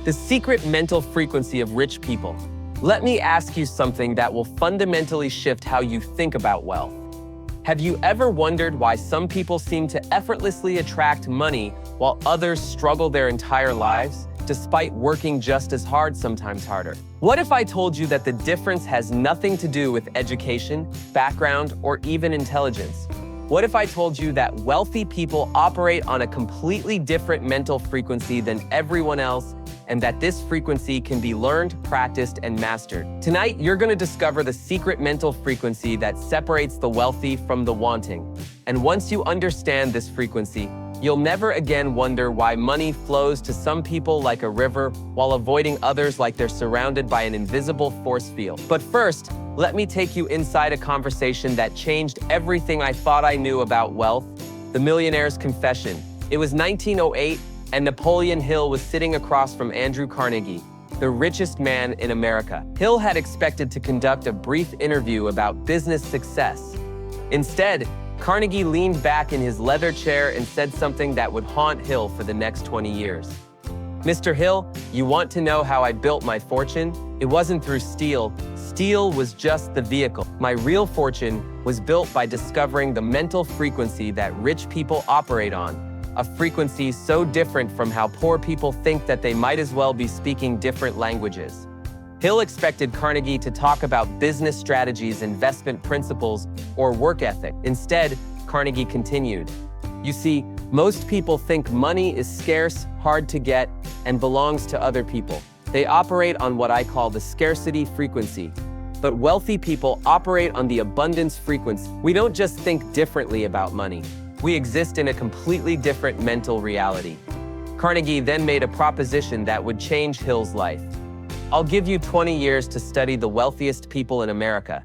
The secret mental frequency of rich people. Let me ask you something that will fundamentally shift how you think about wealth. Have you ever wondered why some people seem to effortlessly attract money while others struggle their entire lives, despite working just as hard, sometimes harder? What if I told you that the difference has nothing to do with education, background, or even intelligence? What if I told you that wealthy people operate on a completely different mental frequency than everyone else, and that this frequency can be learned, practiced, and mastered? Tonight, you're going to discover the secret mental frequency that separates the wealthy from the wanting. And once you understand this frequency, you'll never again wonder why money flows to some people like a river while avoiding others like they're surrounded by an invisible force field. But first, let me take you inside a conversation that changed everything I thought I knew about wealth: the millionaire's confession. It was 1908, and Napoleon Hill was sitting across from Andrew Carnegie, the richest man in America. Hill had expected to conduct a brief interview about business success. Instead, Carnegie leaned back in his leather chair and said something that would haunt Hill for the next 20 years. "Mr. Hill, you want to know how I built my fortune? It wasn't through steel. Steel was just the vehicle. My real fortune was built by discovering the mental frequency that rich people operate on, a frequency so different from how poor people think that they might as well be speaking different languages." Hill expected Carnegie to talk about business strategies, investment principles, or work ethic. Instead, Carnegie continued, "You see, most people think money is scarce, hard to get, and belongs to other people. They operate on what I call the scarcity frequency. But wealthy people operate on the abundance frequency. We don't just think differently about money. We exist in a completely different mental reality." Carnegie then made a proposition that would change Hill's life. "I'll give you 20 years to study the wealthiest people in America.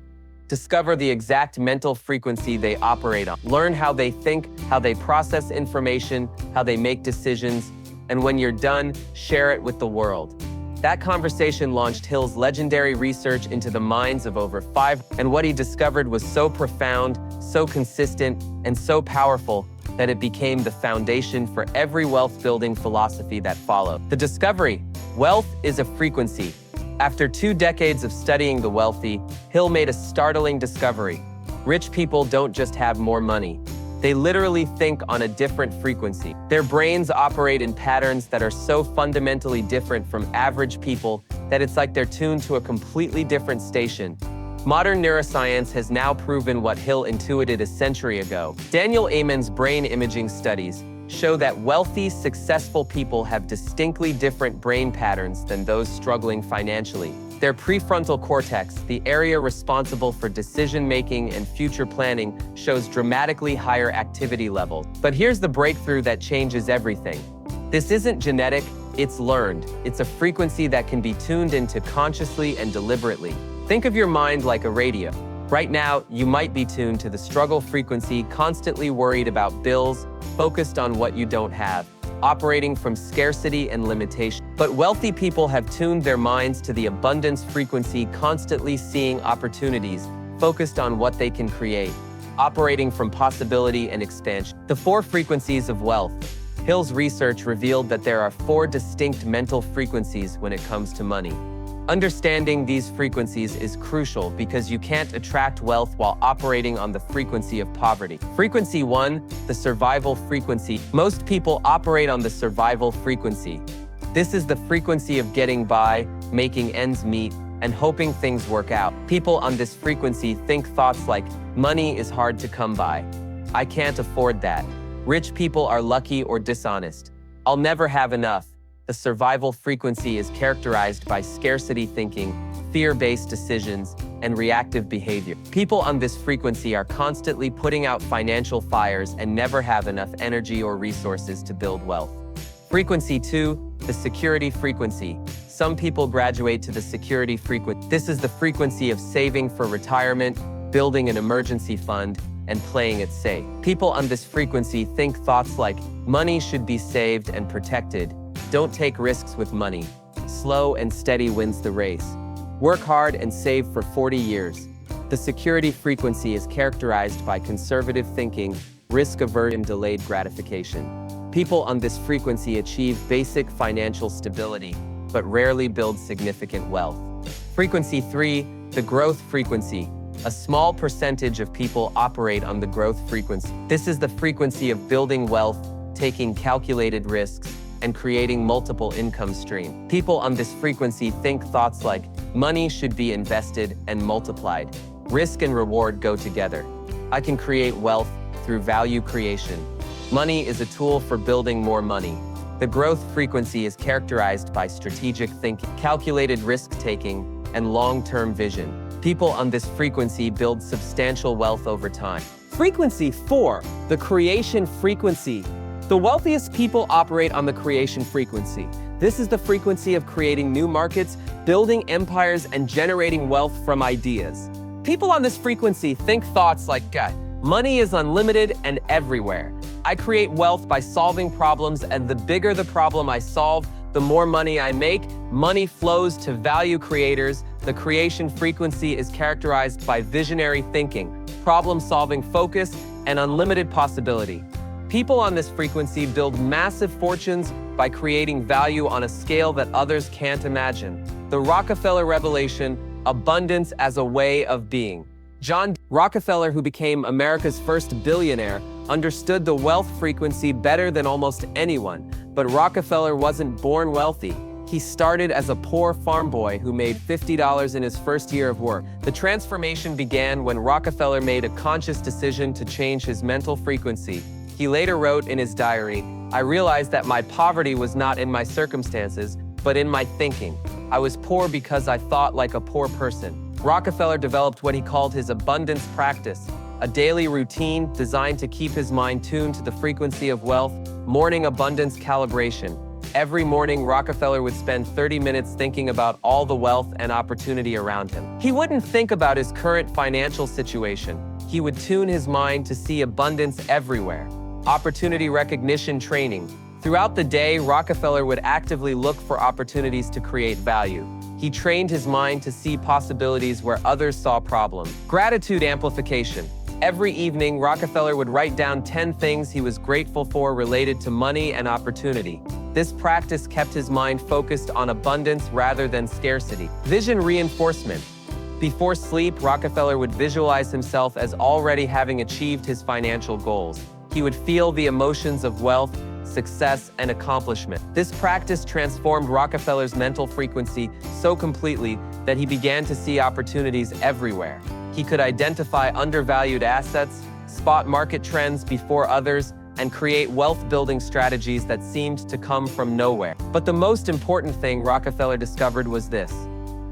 Discover the exact mental frequency they operate on. Learn how they think, how they process information, how they make decisions, and when you're done, share it with the world." That conversation launched Hill's legendary research into the minds of over 500, and what he discovered was so profound, so consistent, and so powerful that it became the foundation for every wealth-building philosophy that followed. The discovery: wealth is a frequency. After 2 decades of studying the wealthy, Hill made a startling discovery. Rich people don't just have more money. They literally think on a different frequency. Their brains operate in patterns that are so fundamentally different from average people that it's like they're tuned to a completely different station. Modern neuroscience has now proven what Hill intuited a century ago. Daniel Amen's brain imaging studies show that wealthy, successful people have distinctly different brain patterns than those struggling financially. Their prefrontal cortex, the area responsible for decision-making and future planning, shows dramatically higher activity levels. But here's the breakthrough that changes everything. This isn't genetic, it's learned. It's a frequency that can be tuned into consciously and deliberately. Think of your mind like a radio. Right now, you might be tuned to the struggle frequency, constantly worried about bills, focused on what you don't have, operating from scarcity and limitation. But wealthy people have tuned their minds to the abundance frequency, constantly seeing opportunities, focused on what they can create, operating from possibility and expansion. The 4 frequencies of wealth. Hill's research revealed that there are 4 distinct mental frequencies when it comes to money. Understanding these frequencies is crucial because you can't attract wealth while operating on the frequency of poverty. Frequency 1, the survival frequency. Most people operate on the survival frequency. This is the frequency of getting by, making ends meet, and hoping things work out. People on this frequency think thoughts like, "Money is hard to come by. I can't afford that. Rich people are lucky or dishonest. I'll never have enough." The survival frequency is characterized by scarcity thinking, fear-based decisions, and reactive behavior. People on this frequency are constantly putting out financial fires and never have enough energy or resources to build wealth. Frequency 2, the security frequency. Some people graduate to the security frequency. This is the frequency of saving for retirement, building an emergency fund, and playing it safe. People on this frequency think thoughts like, "Money should be saved and protected. Don't take risks with money. Slow and steady wins the race. Work hard and save for 40 years." The security frequency is characterized by conservative thinking, risk-averse, and delayed gratification. People on this frequency achieve basic financial stability, but rarely build significant wealth. Frequency 3, the growth frequency. A small percentage of people operate on the growth frequency. This is the frequency of building wealth, taking calculated risks, and creating multiple income streams. People on this frequency think thoughts like, money should be invested and multiplied. Risk and reward go together. I can create wealth through value creation. Money is a tool for building more money. The growth frequency is characterized by strategic thinking, calculated risk-taking, and long-term vision. People on this frequency build substantial wealth over time. Frequency 4, the creation frequency. The wealthiest people operate on the creation frequency. This is the frequency of creating new markets, building empires, and generating wealth from ideas. People on this frequency think thoughts like, money is unlimited and everywhere. I create wealth by solving problems, and the bigger the problem I solve, the more money I make. Money flows to value creators. The creation frequency is characterized by visionary thinking, problem-solving focus, and unlimited possibility. People on this frequency build massive fortunes by creating value on a scale that others can't imagine. The Rockefeller revelation, abundance as a way of being. John Rockefeller, who became America's first billionaire, understood the wealth frequency better than almost anyone. But Rockefeller wasn't born wealthy. He started as a poor farm boy who made $50 in his first year of work. The transformation began when Rockefeller made a conscious decision to change his mental frequency. He later wrote in his diary, "I realized that my poverty was not in my circumstances, but in my thinking. I was poor because I thought like a poor person." Rockefeller developed what he called his abundance practice, a daily routine designed to keep his mind tuned to the frequency of wealth. Morning abundance calibration. Every morning, Rockefeller would spend 30 minutes thinking about all the wealth and opportunity around him. He wouldn't think about his current financial situation. He would tune his mind to see abundance everywhere. Opportunity recognition training. Throughout the day, Rockefeller would actively look for opportunities to create value. He trained his mind to see possibilities where others saw problems. Gratitude amplification. Every evening, Rockefeller would write down 10 things he was grateful for related to money and opportunity. This practice kept his mind focused on abundance rather than scarcity. Vision reinforcement. Before sleep, Rockefeller would visualize himself as already having achieved his financial goals. He would feel the emotions of wealth, success, and accomplishment. This practice transformed Rockefeller's mental frequency so completely that he began to see opportunities everywhere. He could identify undervalued assets, spot market trends before others, and create wealth-building strategies that seemed to come from nowhere. But the most important thing Rockefeller discovered was this: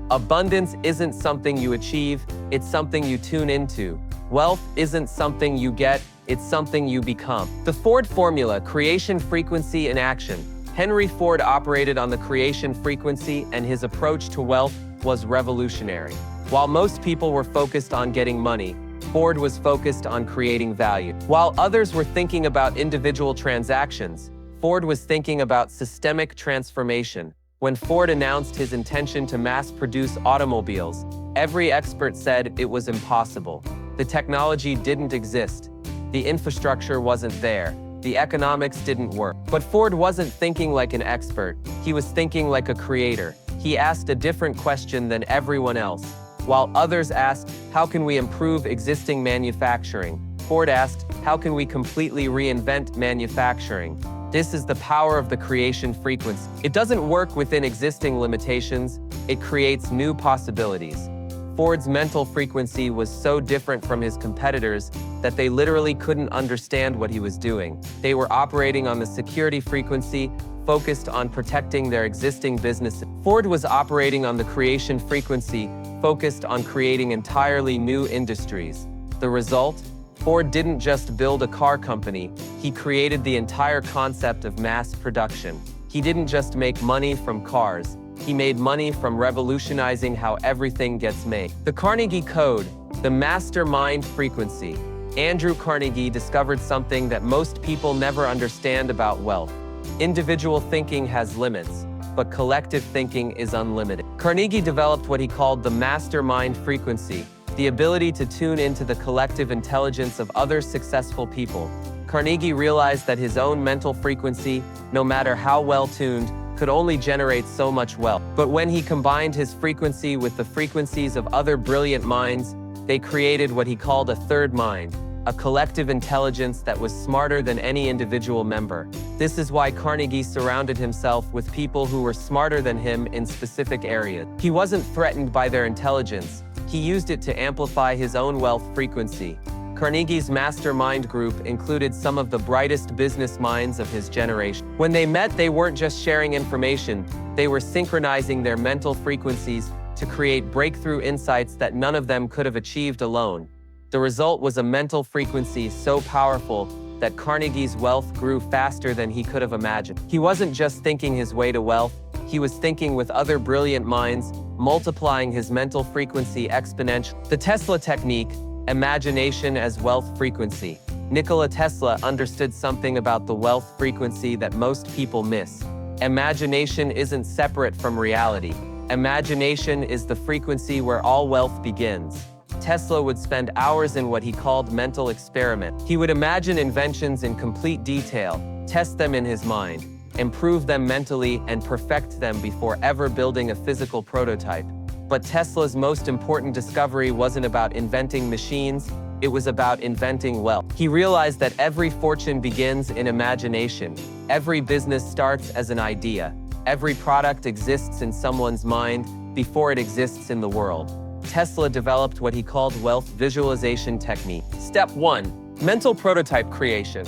abundance isn't something you achieve, it's something you tune into. Wealth isn't something you get, it's something you become. The Ford formula, creation frequency in action. Henry Ford operated on the creation frequency, and his approach to wealth was revolutionary. While most people were focused on getting money, Ford was focused on creating value. While others were thinking about individual transactions, Ford was thinking about systemic transformation. When Ford announced his intention to mass-produce automobiles, every expert said it was impossible. The technology didn't exist. The infrastructure wasn't there. The economics didn't work. But Ford wasn't thinking like an expert. He was thinking like a creator. He asked a different question than everyone else. While others asked, how can we improve existing manufacturing? Ford asked, how can we completely reinvent manufacturing? This is the power of the creation frequency. It doesn't work within existing limitations. It creates new possibilities. Ford's mental frequency was so different from his competitors that they literally couldn't understand what he was doing. They were operating on the security frequency, focused on protecting their existing businesses. Ford was operating on the creation frequency, focused on creating entirely new industries. The result? Ford didn't just build a car company, he created the entire concept of mass production. He didn't just make money from cars, he made money from revolutionizing how everything gets made. The Carnegie Code, the mastermind frequency. Andrew Carnegie discovered something that most people never understand about wealth. Individual thinking has limits, but collective thinking is unlimited. Carnegie developed what he called the mastermind frequency, the ability to tune into the collective intelligence of other successful people. Carnegie realized that his own mental frequency, no matter how well tuned, could only generate so much wealth. But when he combined his frequency with the frequencies of other brilliant minds, they created what he called a third mind, a collective intelligence that was smarter than any individual member. This is why Carnegie surrounded himself with people who were smarter than him in specific areas. He wasn't threatened by their intelligence. He used it to amplify his own wealth frequency. Carnegie's mastermind group included some of the brightest business minds of his generation. When they met, they weren't just sharing information, they were synchronizing their mental frequencies to create breakthrough insights that none of them could have achieved alone. The result was a mental frequency so powerful that Carnegie's wealth grew faster than he could have imagined. He wasn't just thinking his way to wealth, he was thinking with other brilliant minds, multiplying his mental frequency exponentially. The Tesla technique, imagination as wealth frequency. Nikola Tesla understood something about the wealth frequency that most people miss. Imagination isn't separate from reality. Imagination is the frequency where all wealth begins. Tesla would spend hours in what he called mental experiment. He would imagine inventions in complete detail, test them in his mind, improve them mentally, and perfect them before ever building a physical prototype. But Tesla's most important discovery wasn't about inventing machines, it was about inventing wealth. He realized that every fortune begins in imagination. Every business starts as an idea. Every product exists in someone's mind before it exists in the world. Tesla developed what he called wealth visualization technique. Step 1. Mental prototype creation.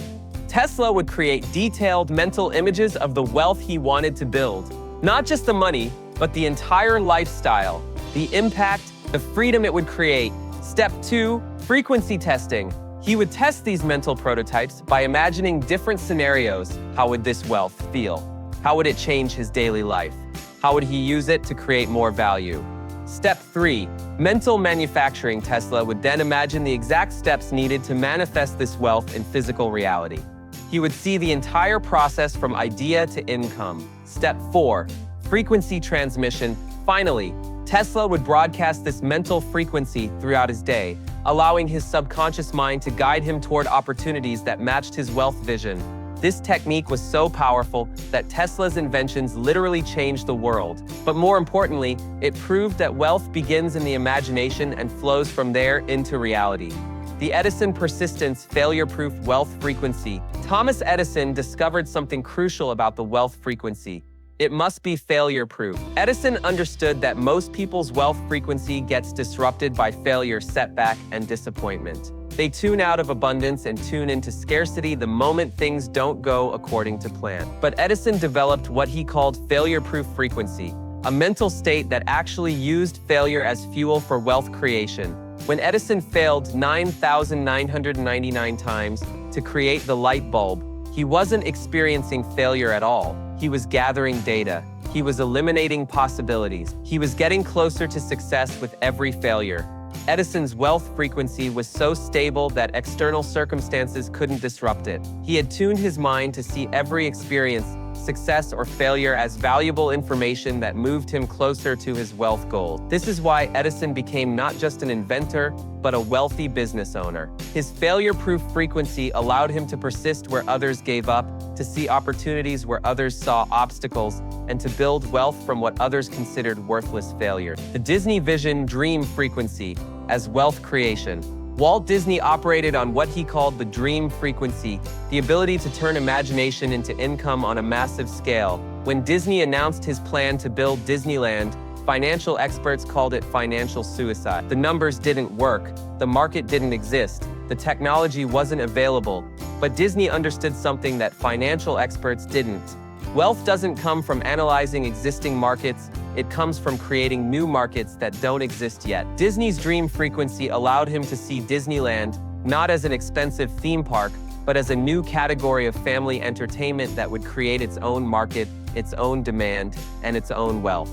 Tesla would create detailed mental images of the wealth he wanted to build. Not just the money, but the entire lifestyle, the impact, the freedom it would create. Step 2. Frequency testing. He would test these mental prototypes by imagining different scenarios. How would this wealth feel? How would it change his daily life? How would he use it to create more value? Step 3. Mental manufacturing. Tesla would then imagine the exact steps needed to manifest this wealth in physical reality. He would see the entire process from idea to income. Step 4. Frequency transmission. Finally, Tesla would broadcast this mental frequency throughout his day, allowing his subconscious mind to guide him toward opportunities that matched his wealth vision. This technique was so powerful that Tesla's inventions literally changed the world. But more importantly, it proved that wealth begins in the imagination and flows from there into reality. The Edison persistence failure-proof wealth frequency. Thomas Edison discovered something crucial about the wealth frequency. It must be failure-proof. Edison understood that most people's wealth frequency gets disrupted by failure, setback, and disappointment. They tune out of abundance and tune into scarcity the moment things don't go according to plan. But Edison developed what he called failure-proof frequency, a mental state that actually used failure as fuel for wealth creation. When Edison failed 9,999 times to create the light bulb, he wasn't experiencing failure at all. He was gathering data. He was eliminating possibilities. He was getting closer to success with every failure. Edison's wealth frequency was so stable that external circumstances couldn't disrupt it. He had tuned his mind to see every experience, success or failure as valuable information that moved him closer to his wealth goal. This is why Edison became not just an inventor, but a wealthy business owner. His failure-proof frequency allowed him to persist where others gave up, to see opportunities where others saw obstacles, and to build wealth from what others considered worthless failure. The Disney Vision Dream frequency as wealth creation. Walt Disney operated on what he called the dream frequency, the ability to turn imagination into income on a massive scale. When Disney announced his plan to build Disneyland, financial experts called it financial suicide. The numbers didn't work, the market didn't exist, the technology wasn't available, but Disney understood something that financial experts didn't. Wealth doesn't come from analyzing existing markets, it comes from creating new markets that don't exist yet. Disney's dream frequency allowed him to see Disneyland not as an expensive theme park, but as a new category of family entertainment that would create its own market, its own demand, and its own wealth.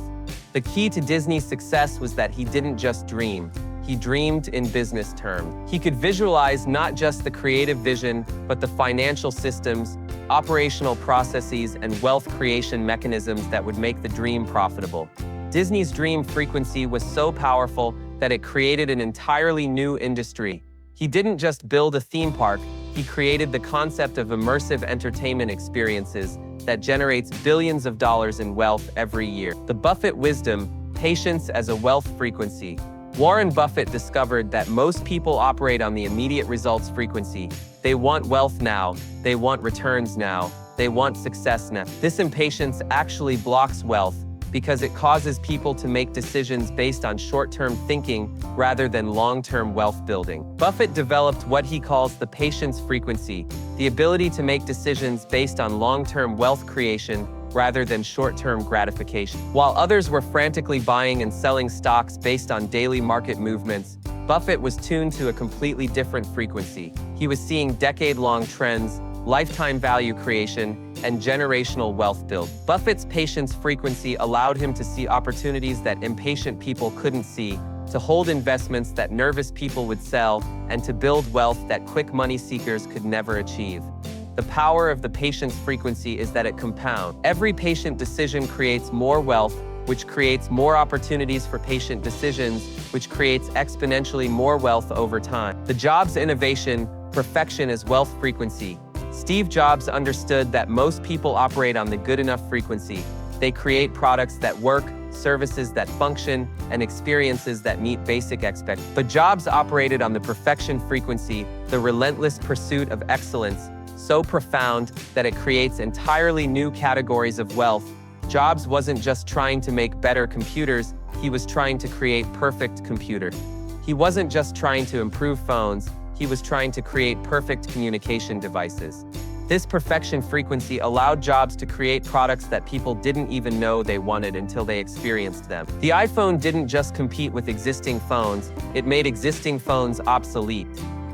The key to Disney's success was that he didn't just dream. He dreamed in business terms. He could visualize not just the creative vision, but the financial systems, operational processes, and wealth creation mechanisms that would make the dream profitable. Disney's dream frequency was so powerful that it created an entirely new industry. He didn't just build a theme park, he created the concept of immersive entertainment experiences, that generates billions of dollars in wealth every year. The Buffett wisdom, patience as a wealth frequency. Warren Buffett discovered that most people operate on the immediate results frequency. They want wealth now, they want returns now, they want success now. This impatience actually blocks wealth because it causes people to make decisions based on short-term thinking rather than long-term wealth building. Buffett developed what he calls the patience frequency, the ability to make decisions based on long-term wealth creation rather than short-term gratification. While others were frantically buying and selling stocks based on daily market movements, Buffett was tuned to a completely different frequency. He was seeing decade-long trends, lifetime value creation, and generational wealth build. Buffett's patience frequency allowed him to see opportunities that impatient people couldn't see, to hold investments that nervous people would sell, and to build wealth that quick money seekers could never achieve. The power of the patience frequency is that it compounds. Every patient decision creates more wealth, which creates more opportunities for patient decisions, which creates exponentially more wealth over time. The Jobs innovation, perfection as wealth frequency. Steve Jobs understood that most people operate on the good enough frequency. They create products that work, services that function, and experiences that meet basic expectations. But Jobs operated on the perfection frequency, the relentless pursuit of excellence, so profound that it creates entirely new categories of wealth. Jobs wasn't just trying to make better computers, he was trying to create perfect computers. He wasn't just trying to improve phones, he was trying to create perfect communication devices. This perfection frequency allowed Jobs to create products that people didn't even know they wanted until they experienced them. The iPhone didn't just compete with existing phones, it made existing phones obsolete.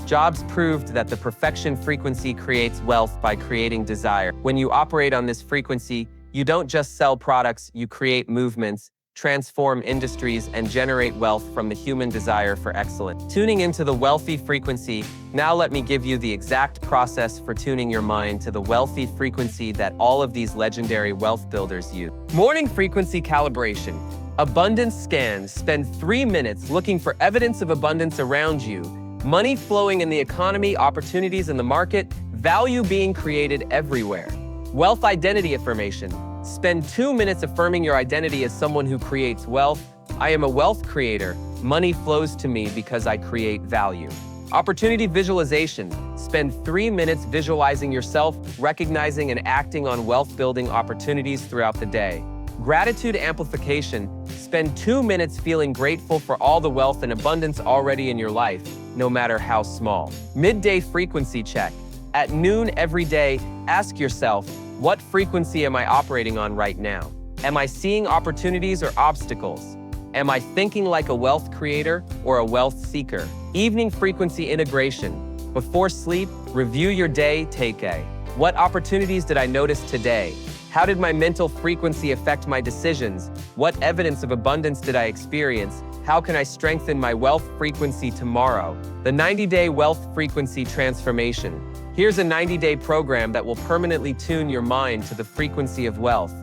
Jobs proved that the perfection frequency creates wealth by creating desire. When you operate on this frequency, you don't just sell products, you create movements, transform industries, and generate wealth from the human desire for excellence. Tuning into the wealthy frequency, now let me give you the exact process for tuning your mind to the wealthy frequency that all of these legendary wealth builders use. Morning frequency calibration. Abundance scans. Spend 3 minutes looking for evidence of abundance around you. Money flowing in the economy, opportunities in the market, value being created everywhere. Wealth identity affirmation. Spend 2 minutes affirming your identity as someone who creates wealth. I am a wealth creator. Money flows to me because I create value. Opportunity visualization. Spend 3 minutes visualizing yourself, recognizing and acting on wealth-building opportunities throughout the day. Gratitude amplification. Spend 2 minutes feeling grateful for all the wealth and abundance already in your life, no matter how small. Midday frequency check. At noon every day, ask yourself, what frequency am I operating on right now? Am I seeing opportunities or obstacles? Am I thinking like a wealth creator or a wealth seeker? Evening frequency integration. Before sleep, review your day, take a. What opportunities did I notice today? How did my mental frequency affect my decisions? What evidence of abundance did I experience? How can I strengthen my wealth frequency tomorrow? The 90-day wealth frequency transformation. Here's a 90-day program that will permanently tune your mind to the frequency of wealth.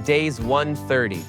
Days 130.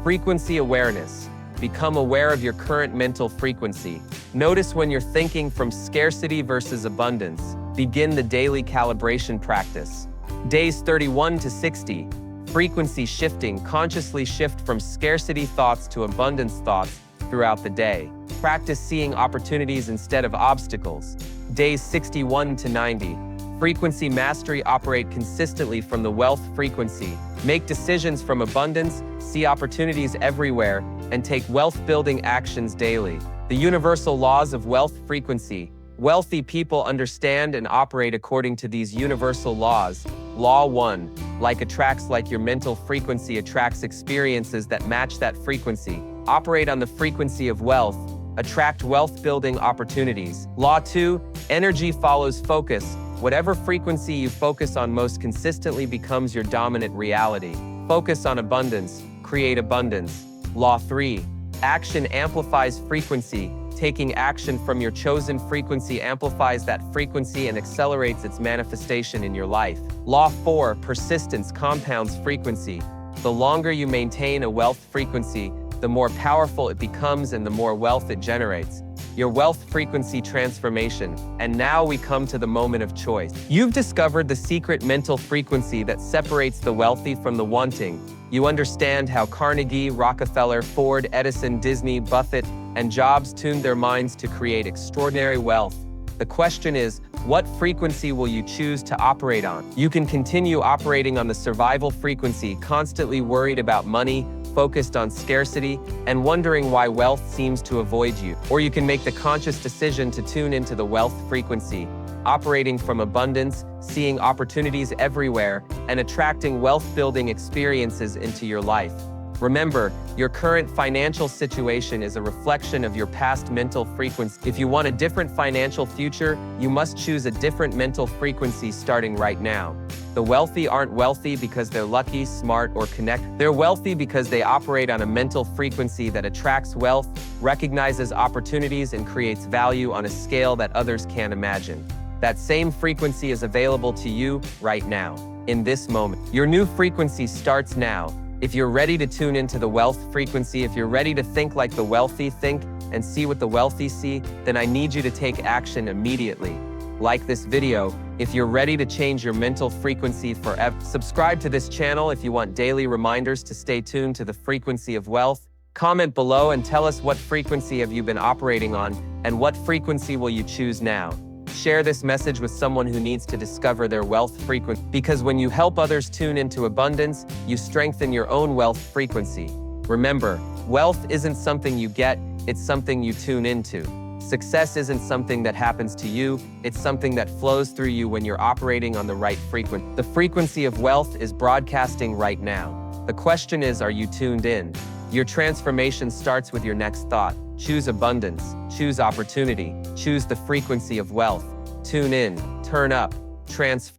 Frequency awareness. Become aware of your current mental frequency. Notice when you're thinking from scarcity versus abundance. Begin the daily calibration practice. Days 31 to 60. Frequency shifting. Consciously shift from scarcity thoughts to abundance thoughts throughout the day. Practice seeing opportunities instead of obstacles. Days 61 to 90. Frequency mastery. Operate consistently from the wealth frequency. Make decisions from abundance, see opportunities everywhere, and take wealth-building actions daily. The universal laws of wealth frequency. Wealthy people understand and operate according to these universal laws. Law 1. Like attracts like, your mental frequency attracts experiences that match that frequency. Operate on the frequency of wealth. Attract wealth-building opportunities. Law 2. Energy follows focus. Whatever frequency you focus on most consistently becomes your dominant reality. Focus on abundance. Create abundance. Law 3. Action amplifies frequency. Taking action from your chosen frequency amplifies that frequency and accelerates its manifestation in your life. Law 4. Persistence compounds frequency. The longer you maintain a wealth frequency, the more powerful it becomes and the more wealth it generates. your wealth frequency transformation. And now we come to the moment of choice. You've discovered the secret mental frequency that separates the wealthy from the wanting. You understand how Carnegie, Rockefeller, Ford, Edison, Disney, Buffett, and Jobs tuned their minds to create extraordinary wealth. The question is, what frequency will you choose to operate on? You can continue operating on the survival frequency, constantly worried about money, focused on scarcity, and wondering why wealth seems to avoid you. Or you can make the conscious decision to tune into the wealth frequency, operating from abundance, seeing opportunities everywhere, and attracting wealth-building experiences into your life. Remember, your current financial situation is a reflection of your past mental frequency. If you want a different financial future, you must choose a different mental frequency starting right now. The wealthy aren't wealthy because they're lucky, smart, or connected. They're wealthy because they operate on a mental frequency that attracts wealth, recognizes opportunities, and creates value on a scale that others can't imagine. That same frequency is available to you right now, in this moment. Your new frequency starts now. If you're ready to tune into the wealth frequency, if you're ready to think like the wealthy think and see what the wealthy see, then I need you to take action immediately. Like this video if you're ready to change your mental frequency forever. Subscribe to this channel if you want daily reminders to stay tuned to the frequency of wealth. Comment below and tell us what frequency have you been operating on and what frequency will you choose now. Share this message with someone who needs to discover their wealth frequency, because when you help others tune into abundance, you strengthen your own wealth frequency. Remember, wealth isn't something you get, it's something you tune into. Success isn't something that happens to you, it's something that flows through you when you're operating on the right frequency. The frequency of wealth is broadcasting right now. The question is, are you tuned in? Your transformation starts with your next thought. Choose abundance, choose opportunity, choose the frequency of wealth. Tune in, turn up, transform.